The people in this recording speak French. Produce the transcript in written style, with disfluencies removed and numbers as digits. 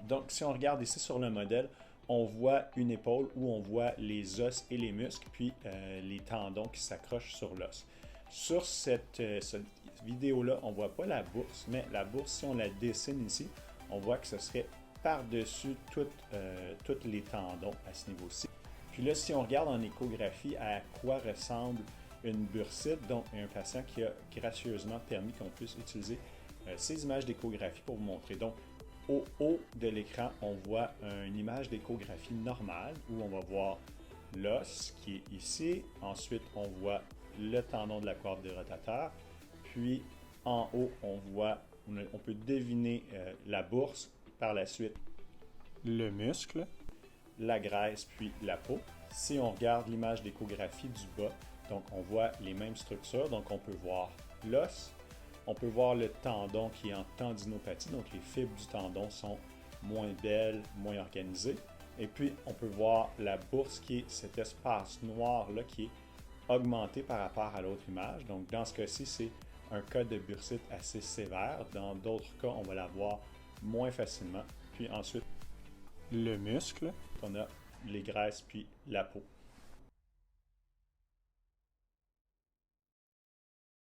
Donc, si on regarde ici sur le modèle, on voit une épaule où on voit les os et les muscles, puis les tendons qui s'accrochent sur l'os. Sur cette vidéo-là, on ne voit pas la bourse, mais la bourse, si on la dessine ici, on voit que ce serait par-dessus tous les tendons à ce niveau-ci. Puis là, si on regarde en échographie à quoi ressemble une bursite, donc un patient qui a gracieusement permis qu'on puisse utiliser ces images d'échographie pour vous montrer. Donc, au haut de l'écran, on voit une image d'échographie normale où on va voir l'os qui est ici. Ensuite, on voit le tendon de la coiffe des rotateurs. Puis, en haut, on peut deviner la bourse. Par la suite, le muscle, la graisse, puis la peau. Si on regarde l'image d'échographie du bas, donc on voit les mêmes structures. Donc, on peut voir l'os. On peut voir le tendon qui est en tendinopathie, donc les fibres du tendon sont moins belles, moins organisées. Et puis, on peut voir la bourse qui est cet espace noir-là qui est augmenté par rapport à l'autre image. Donc, dans ce cas-ci, c'est un cas de bursite assez sévère. Dans d'autres cas, on va la voir moins facilement. Puis ensuite, le muscle, on a les graisses puis la peau.